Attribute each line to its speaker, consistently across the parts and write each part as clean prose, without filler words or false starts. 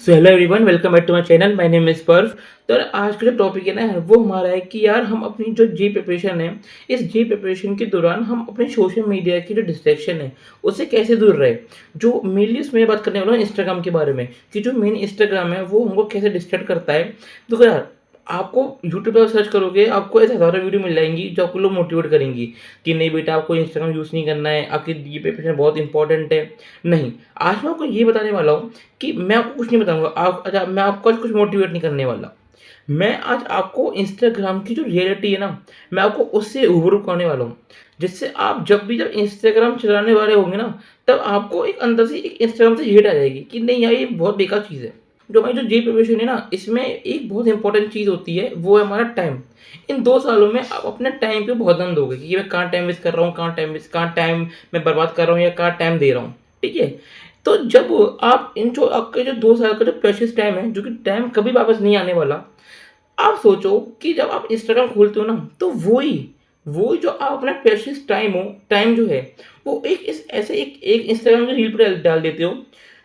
Speaker 1: So hello everyone, welcome back to my channel. My name is Parv. तो आज का जो टॉपिक है ना वो हमारा है कि यार हम अपनी जो जी प्रिपरेशन है, इस जी प्रिपरेशन के दौरान हम अपने सोशल मीडिया की जो डिस्ट्रैक्शन है उससे कैसे दूर रहे। जो मेनली उसमें बात करने वाला हूँ इंस्टाग्राम के बारे में कि जो मेन इंस्टाग्राम है वो हमको कैसे डिस्ट्रैक्ट करता है। तो यार आपको यूट्यूब पर सर्च करोगे, आपको ऐसे हज़ारों वीडियो मिल जाएंगी जो आपको लोग मोटिवेट करेंगी कि नहीं बेटा आपको इंस्टाग्राम यूज़ नहीं करना है, आपकी जी प्रिपरेशन बहुत इंपॉर्टेंट है। नहीं, आज मैं आपको ये बताने वाला हूँ कि मैं आपको कुछ नहीं बताऊँगा। आप अच्छा, मैं आपको आज कुछ मोटिवेट नहीं करने वाला। मैं आज आपको इंस्टाग्राम की जो रियलिटी है ना, मैं आपको उससे रूबरू कराने वाला हूँ। जिससे आप जब इंस्टाग्राम चलाने वाले होंगे ना, तब आपको एक अंदर से एक इंस्टाग्राम से हेट आ जाएगी कि नहीं यार ये बहुत बेकार चीज़ है। जो हमारी जो जे प्रिपरेशन है ना, इसमें एक बहुत इंपॉर्टेंट चीज़ होती है, वो है हमारा टाइम। इन 2 सालों में आप अपने टाइम पे बहुत ध्यान दोगे कि मैं कहाँ टाइम वेस्ट कर रहा हूँ, कहाँ टाइम मैं बर्बाद कर रहा हूँ या कहाँ टाइम दे रहा हूँ। ठीक है? तो जब आप इन जो आपके जो 2 साल का जो प्रेशियस टाइम है, जो कि टाइम कभी वापस नहीं आने वाला, आप सोचो कि जब आप इंस्टाग्राम खोलते हो ना, तो वो ही जो आप अपना प्रेशियस टाइम जो है, वो एक इस ऐसे एक इंस्टाग्राम की रील पे डाल डाल देते हो,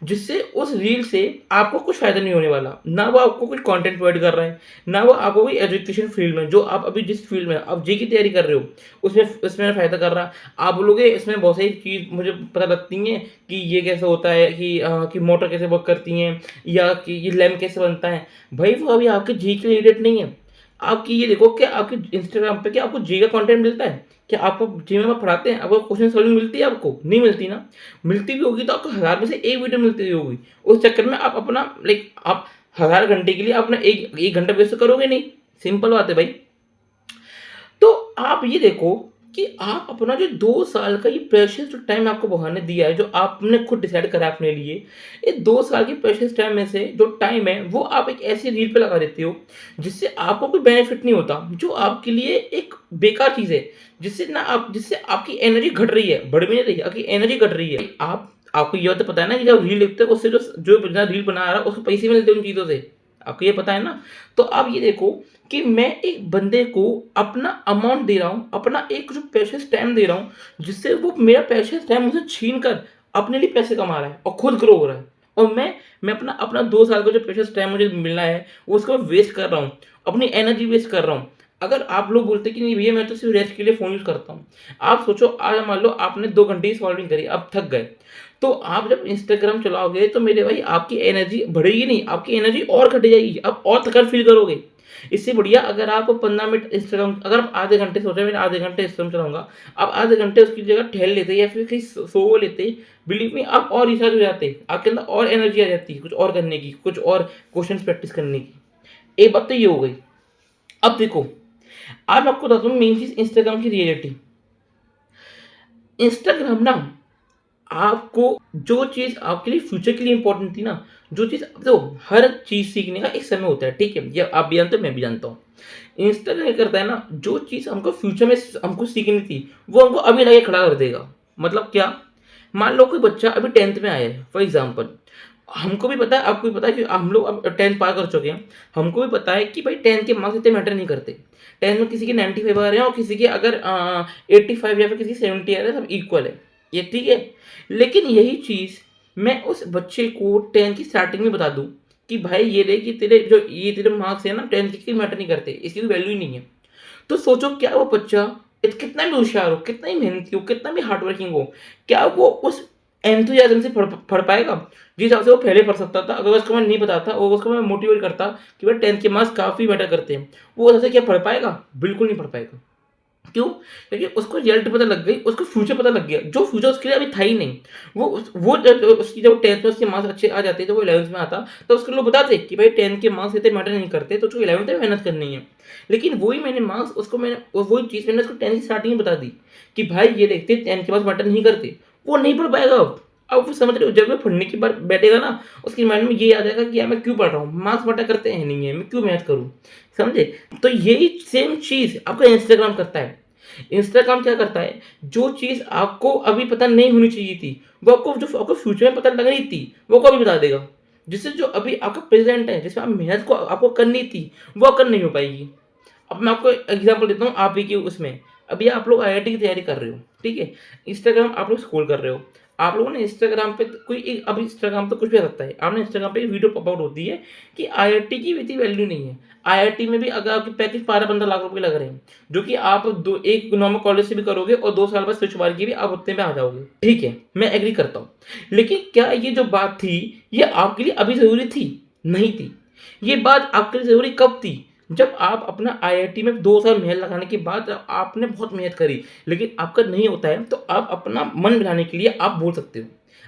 Speaker 1: जिससे उस रील से आपको कुछ फ़ायदा नहीं होने वाला। ना वो आपको कुछ कंटेंट प्रोवाइड कर रहा है, ना वो आपको कोई एजुकेशन फ़ील्ड में जो आप अभी जिस फ़ील्ड में आप जेईई की तैयारी कर रहे हो, उसमें फ़ायदा कर रहा है। आप बोलोगे इसमें बहुत सारी चीज़ मुझे पता लगती हैं कि ये कैसे होता है कि मोटर कैसे वर्क करती हैं या कि ये लैंप कैसे बनता है। भाई वो अभी आपके जी के रिलेटेड नहीं है। आपकी ये देखो कि आपके इंस्टाग्राम पे क्या आपको जी का कंटेंट मिलता है? क्या आपको जी में पढ़ाते हैं? आपको क्वेश्चन सॉल्विंग मिलती है आपको? नहीं मिलती ना। मिलती भी होगी तो आपको 1000 में से 1 वीडियो मिलती होगी। उस चक्कर में आप अपना आप 1000 घंटे के लिए अपना 1 घंटा वेस्ट तो करोगे नहीं। सिंपल बात है भाई। तो आप ये देखो कि आप अपना जो 2 साल का ये प्रेशियस जो टाइम आपको भगवान ने दिया है, जो आपने खुद डिसाइड करा है अपने लिए, ये 2 साल के प्रेशियस टाइम में से जो टाइम है, वो आप एक ऐसी रील पे लगा देते हो, जिससे आपको कोई बेनिफिट नहीं होता, जो आपके लिए एक बेकार चीज़ है, जिससे आपकी एनर्जी घट रही है, बढ़ भी नहीं रही है, आपकी एनर्जी घट रही है। आपको ये तो पता है ना कि जब रील लिखते हो, उससे जो जो बंदा रील बना रहा है, उसको पैसे मिलते हैं उन चीज़ों से, आपको ये पता है ना? तो आप ये देखो कि मैं एक बंदे को अपना अमाउंट दे रहा हूँ, अपना एक जो प्रेशियस टाइम दे रहा हूँ, जिससे वो मेरा प्रेशियस टाइम मुझसे छीन कर अपने लिए पैसे कमा रहा है और खुद ग्रो हो रहा है। और मैं अपना अपना 2 साल का जो प्रेशियस टाइम मुझे मिलना है, वो उसको वेस्ट कर रहा हूँ, अपनी एनर्जी वेस्ट कर रहा हूँ। अगर आप लोग बोलते कि नहीं भैया मैं तो सिर्फ़ रेस्ट के लिए फ़ोन यूज़ करता हूँ। आप सोचो आज मान लो आपने 2 घंटे की सॉल्विंग करी, आप थक गए। तो आप जब इंस्टाग्राम चलाओगे तो मेरे भाई आपकी एनर्जी बढ़ेगी नहीं, आपकी एनर्जी और घट जाएगी, आप और थकान फ़ील करोगे। इससे बढ़िया अगर आप 15 मिनट इंस्टाग्राम अगर आप आधे घंटे सोचे मैंने आधे घंटे इंस्टाग्राम चलाऊँगा, आप आधे घंटे उसकी जगह टहल लेते या फिर कहीं सो लेते, बिलीव मी आप और रिचार्ज हो जाते, आपके अंदर और एनर्जी आ जाती, कुछ और करने की, कुछ और क्वेश्चन्स प्रैक्टिस करने की। एक बात तो ये हो गई। अब देखो, आज मैं आपको बताता हूँ मेन चीज़ इंस्टाग्राम की रियलिटी। इंस्टाग्राम ना आपको जो चीज़ आपके लिए फ्यूचर के लिए इम्पोर्टेंट थी ना, जो चीज़ देखो हर चीज़ सीखने का एक समय होता है, ठीक है? ये आप भी जानते हो, मैं भी जानता हूँ। इंस्टाग्राम क्या करता है ना, जो चीज़ हमको फ्यूचर में हमको सीखनी थी, वो हमको अभी लाके खड़ा कर देगा। मतलब क्या? मान लो कोई बच्चा अभी 10th में आया है, फॉर एग्ज़ाम्पल। हमको भी पता है, आपको भी पता है कि हम लोग अब 10th पार कर चुके हैं। हमको भी पता है कि भाई 10th के मार्क्स इतने मैटर नहीं करते। 10th में किसी के 95 आ रहे हैं और किसी के अगर 85 या फिर किसी के 70 आ रहे हैं, सब इक्वल है। ये ठीक है? लेकिन यही चीज़ मैं उस बच्चे को 10th की स्टार्टिंग में बता दूँ कि भाई ये देख कि तेरे मार्क्स है ना 10th के मैटर नहीं करते, इसकी कोई वैल्यू ही नहीं है। तो सोचो क्या वो बच्चा कितना भी होशियार हो, कितना ही मेहनती हो, कितना भी हार्ड वर्किंग हो, क्या वो उस एंथुसियाज़्म से पढ़ पाएगा? जिस हिसाब से वो पहले पढ़ सकता था, अगर उसको मैं नहीं बताता और उसको मैं मोटिवेट करता कि भाई 10th के मार्क्स काफ़ी मैटर करते हैं, वो वैसे क्या पढ़ पाएगा? बिल्कुल नहीं पढ़ पाएगा। क्यों? क्योंकि उसको रिज़ल्ट पता लग गई, उसको फ्यूचर पता लग गया, जो फ्यूचर उसके लिए अभी था ही नहीं। वो जब उसकी जब 10th में उसके मार्क्स अच्छे आ जाते, तो वो 11th में आता, तो उसको लोग बताते कि भाई 10th के मार्क्स इतने मैटर नहीं करते, तो उसको 11th में मेहनत करनी है। लेकिन वही मैंने मार्क्स उसको मैंने वही चीज़ मैंने उसको 10th की स्टार्टिंग में बता दी कि भाई ये देखते 10th के मार्क्स मैटर नहीं करते, वो नहीं पढ़ पाएगा अब। अब वो समझ रहे हो, जब वो पढ़ने की बार बैठेगा ना, उसके माइंड में ये आ जाएगा कि यार मैं क्यों पढ़ रहा हूँ? मार्क्स मैटर करते हैं नहीं है, मैं क्यों मेहनत करूँ? समझे? तो यही सेम चीज़ आपका इंस्टाग्राम करता है। इंस्टाग्राम क्या करता है, जो चीज़ आपको अभी पता नहीं होनी चाहिए थी, वो आपको फ्यूचर में पता लगनी थी, वो आपको अभी बता देगा। जिससे जो अभी आपका प्रेज़ेंट है, जिसमें आप मेहनत को आपको करनी थी, वो कर नहीं हो पाएगी। अब मैं आपको एग्ज़ाम्पल देता हूँ आप ही के उसमें, अभी आप लोग आईआईटी की तैयारी कर रहे हो, ठीक है? इंस्टाग्राम आप लोग स्क्रॉल कर रहे हो, आप लोगों ने इंस्टाग्राम पे कोई एक, अब इंस्टाग्राम तो कुछ भी आ सकता है। आपने इंस्टाग्राम पे एक वीडियो पॉप आउट होती है कि आईआईटी की इतनी वैल्यू नहीं है। आईआईटी में भी अगर आपके पैकेज 12-15 लाख रुपए लग रहे हैं, जो कि आप दो एक नॉर्मल कॉलेज से भी करोगे और 2 साल बाद स्विच मार के भी आप उतने में आ जाओगे। ठीक है, मैं एग्री करता हूँ। लेकिन क्या ये जो बात थी, ये आपके लिए अभी ज़रूरी थी? नहीं थी। ये बात आपके लिए ज़रूरी कब थी? जब आप अपना आईआईटी में 2 साल मेहनत लगाने के बाद आपने बहुत मेहनत करी, लेकिन आपका नहीं होता है, तो आप अपना मन बहलाने के लिए आप बोल सकते हो।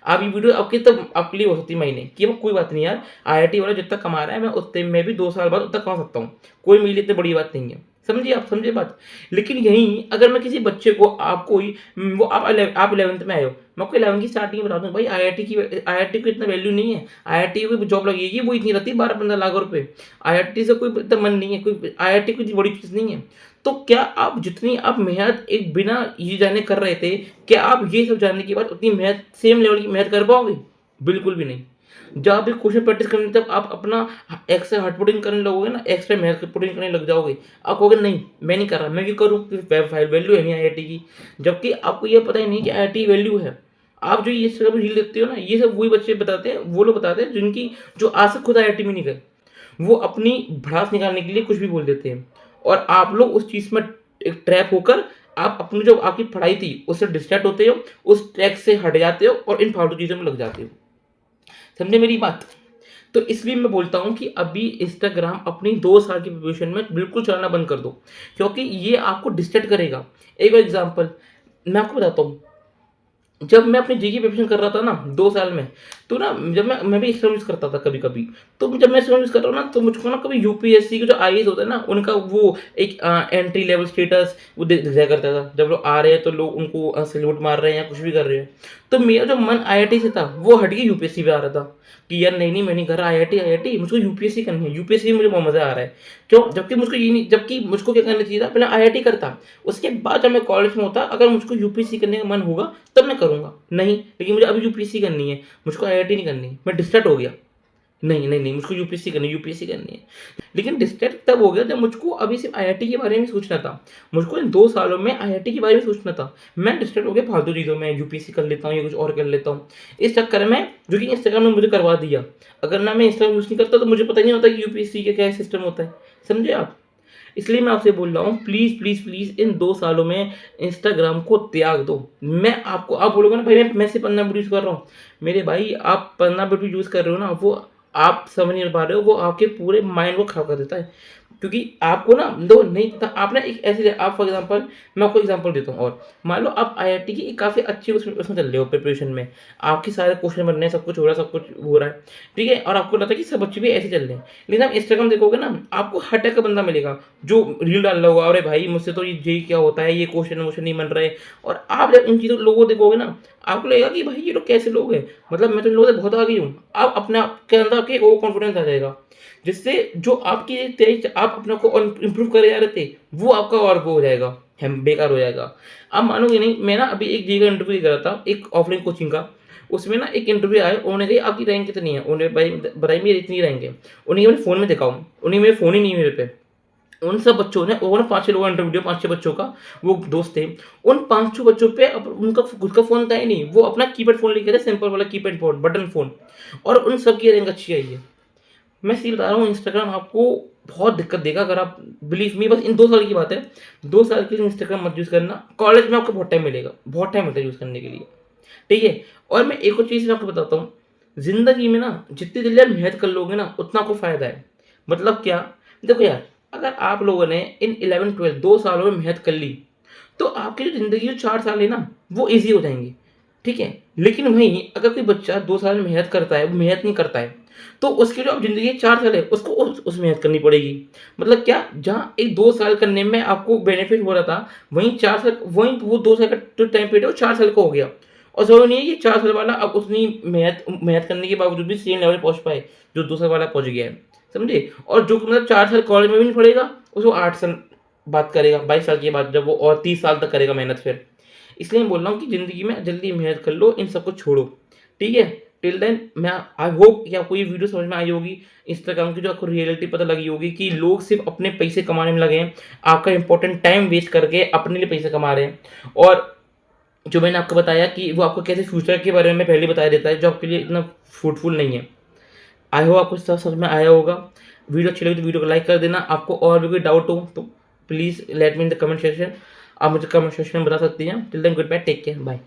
Speaker 1: आप ये वीडियो आपके लिए हो सकती है मायने कि वो कोई बात नहीं यार, आईआईटी वाला जितना कमा रहा है, मैं उतने में भी 2 साल बाद उतना कमा सकता हूँ। कोई मेरे लिए इतनी बड़ी बात नहीं है। समझिए, आप समझे बात? लेकिन यहीं अगर मैं किसी बच्चे को, आप कोई वो आप 11th में आए हो, मैं आपको 11th की स्टार्टिंग में बता दूँ, भाई आईआईटी की इतना वैल्यू नहीं है। आईआईटी में जॉब लगेगी वो इतनी रहती है 12-15 लाख रुपए। आईआईटी से कोई इतना मन नहीं है, कोई आईआईटी कोई बड़ी चीज़ नहीं है। तो क्या आप जितनी आप मेहनत एक बिना ये जाने कर रहे थे, क्या आप ये सब जानने के बाद उतनी मेहनत, सेम लेवल की मेहनत कर पाओगे? बिल्कुल भी नहीं। जब आप ये क्वेश्चन प्रैक्टिस करने, जब आप अपना एक्स्ट्रा हार्ड पुटिंग करने लगोगे ना, एक्स्ट्रा मेहनत पुटिंग करने लग जाओगे, आप कहोगे नहीं मैं नहीं कर रहा, मैं क्यों करूँ? वैल्यू है नहीं आईआईटी की। जबकि आपको ये पता ही नहीं कि आईआईटी वैल्यू है। आप जो ये सब रील देखते हो ना, ये सब वही बच्चे बताते हैं, वो लोग बताते हैं जिनकी जो आज तक खुद आईआईटी में नहीं गए। वो अपनी भड़ास निकालने के लिए कुछ भी बोल देते हैं, और आप लोग उस चीज़ में एक ट्रैप होकर आप अपनी जो आपकी पढ़ाई थी उससे डिस्ट्रैक्ट होते हो, उस ट्रैक से हट जाते हो और इन फालतू चीज़ों में लग जाते हो। समझे मेरी बात? तो इसलिए मैं बोलता हूँ कि अभी इंस्टाग्राम अपनी 2 साल की प्रिपरेशन में बिल्कुल चलाना बंद कर दो, क्योंकि ये आपको डिस्ट्रैक्ट करेगा। एक एग्ज़ाम्पल मैं आपको बताता हूँ। जब मैं अपनी जेईई प्रिपरेशन कर रहा था ना 2 साल में, तो ना जब मैं भी इंस्टाग्राम यूज़ करता था कभी-कभी। तो जब मैं इंस्टाग्राम यूज़ कर रहा हूँ ना, तो मुझको ना कभी यूपीएससी के जो आईएएस होता है ना, उनका वो एक एंट्री लेवल स्टेटस वो दिखाया करता था। जब लोग आ रहे हैं तो लोग उनको सैल्यूट मार रहे हैं या कुछ भी कर रहे हैं। तो मेरा जो मन आईआईटी से था, वो हट के यूपीएससी पे आ रहा था कि यार नहीं-नहीं मैं नहीं कर रहा आईआईटी आईआईटी, मुझको यूपीएससी करनी है। यूपीएससी में मुझे बहुत मज़ा आ रहा है। क्यों? जबकि मुझको क्या करना चाहिए था, पहले आईआईटी करता। उसके बाद जब मैं कॉलेज में होता, अगर मुझको यूपीएससी करने का मन होगा तब मैं करूँगा। नहीं, लेकिन मुझे अभी यूपीएससी करनी है, मुझको आईआईटी नहीं करनी। मैं डिस्ट्रैक्ट हो गया। नहीं, मुझको यूपीएससी करनी है। लेकिन डिस्ट्रैक्ट तब हो गया जब मुझको अभी सिर्फ़ आईआईटी के बारे में सोचना था। मुझको इन 2 सालों में आईआईटी के बारे में सोचना था। मैं डिस्ट्रैक्ट हो गया फालतू चीज़ों में, यूपीएससी कर लेता हूँ या कुछ और कर लेता हूँ। इस चक्कर में जो कि इंस्टाग्राम ने मुझे करवा दिया। अगर ना मैं इंस्टाग्राम यूज़ नहीं करता तो मुझे पता ही नहीं होता कि यूपीएससी का क्या सिस्टम होता है। समझे आप? इसलिए मैं आपसे बोल रहा हूँ, प्लीज़ इन 2 सालों में इंस्टाग्राम को त्याग दो। आप बोलोगे ना भाई मैं सिर्फ़ 15 मिनट यूज़ कर रहा हूँ। मेरे भाई आप 15 मिनट भी यूज़ कर रहे हो ना, वो आप समझ नहीं पा रहे हो, वो आपके पूरे माइंड को ख़राब कर देता है। क्योंकि आपको ना दो नहीं पता, आप ना एक ऐसी आप फॉर एग्ज़ाम्पल, मैं आपको एग्ज़ाम्पल देता हूँ और मान लो आप आईआईटी की एक काफ़ी अच्छी उसमें चल रहे हो प्रिपरेशन में। आपके सारे क्वेश्चन बन रहे हैं, सब कुछ हो रहा है, सब कुछ हो रहा है। ठीक है? और आपको लगता है कि सब बच्चे भी ऐसे चल रहे हैं। लेकिन आप इंस्टाग्राम देखोगे ना, आपको हर टाइप का बंदा मिलेगा, जो रील डाल रहा होगा, अरे भाई मुझसे तो ये क्या होता है, ये क्वेश्चन नहीं बन रहे। और आप जब इन चीज़ों लोगों को देखोगे ना, आपको लगेगा कि भाई ये लोग कैसे लोग हैं? मतलब मैं तो इन लोगों से बहुत आगे हूँ। आप अपने आप के अंदर आपके ओवर कॉन्फिडेंस आ जाएगा, जिससे जो आपकी तेज आप अपने को और इम्प्रूव करे जा रहे थे, वो आपका और वो हो जाएगा, बेकार हो जाएगा। आप मानोगे नहीं, मैं ना अभी एक जगह का इंटरव्यू दे रहा था, एक ऑफलाइन कोचिंग का। उसमें ना एक इंटरव्यू आया, उन्होंने कही आपकी रैंक कितनी है? उन्होंने बताई मेरी इतनी रैंक है। उन्हें मैंने फ़ोन में दिखाऊँ, उन्हें मेरे फ़ोन ही नहीं है मेरे पे। उन सब बच्चों ने, और 5-6 लोगों का इंटरव्यू दिया, 5-6 बच्चों का, वो दोस्त थे। उन 5-6 बच्चों पे उनका खुद का फ़ोन था ही नहीं, वो अपना कीपैड फ़ोन लेके थे, सिंपल वाला कीपैड फ़ोन, बटन फ़ोन, और उन सब की रैंक अच्छी आई है। मैं सीधे बता रहा हूँ, इंस्टाग्राम आपको बहुत दिक्कत देगा अगर आप, बिलीव मी, बस इन 2 साल की बात है। 2 साल के लिए इंस्टाग्राम मत यूज़ करना। कॉलेज में आपको बहुत टाइम मिलेगा, बहुत टाइम मिलता है यूज़ करने के लिए। ठीक है? और मैं एक और चीज़ मैं आपको बताता हूँ, ज़िंदगी में ना जितनी जल्दी आप मेहनत कर लोगे ना, उतना आपको फ़ायदा है। मतलब क्या? देखो यार, अगर आप लोगों ने इन 11-12 2 सालों में मेहनत कर ली, तो आपकी जो ज़िंदगी जो 4 साल है ना, वो ईज़ी हो जाएँगे। ठीक है? लेकिन वहीं अगर कोई बच्चा 2 साल में मेहनत करता है, वो मेहनत नहीं करता है, तो उसकी जो अब ज़िंदगी 4 साल है, उसको उस मेहनत करनी पड़ेगी। मतलब क्या? जहाँ एक 2 साल करने में आपको बेनिफिट हो रहा था, वहीं वो 2 साल का जो टाइम पीरियड है, वो 4 साल का हो गया। और ज़रूरी नहीं है कि 4 साल वाला अब उतनी मेहनत मेहनत करने के बावजूद भी सेम लेवल पे पहुँच पाए, जो 2 साल वाला पहुँच गया है। समझे? और जो कि मतलब 4 साल कॉलेज में भी नहीं पढ़ेगा, उसको 8 साल बाद करेगा, 22 साल के बाद, जब वो और 30 साल तक करेगा मेहनत फिर। इसलिए मैं बोल रहा हूँ कि ज़िंदगी में जल्दी मेहनत कर लो, इन सबको छोड़ो। ठीक है? टिल देन मैं आई होप कि आपको ये वीडियो समझ में आई होगी। इंस्टाग्राम की जो आपको रियलिटी पता लगी होगी कि लोग सिर्फ़ अपने पैसे कमाने में लगे हैं। आपका इम्पोर्टेंट टाइम वेस्ट करके अपने लिए पैसे कमा रहे हैं। और जो मैंने आपको बताया कि वो आपको कैसे फ्यूचर के बारे में पहले बता देता है, जो आपके लिए इतना फ्रूटफुल नहीं है। आई होप आपको सब समझ में आया होगा। वीडियो अच्छी लगी तो वीडियो को लाइक कर देना। आपको और भी कोई डाउट हो तो please let me in the comment section. आप मुझे कमेंट सेक्शन में बता सकती हैं। Till then good bye, take care, bye.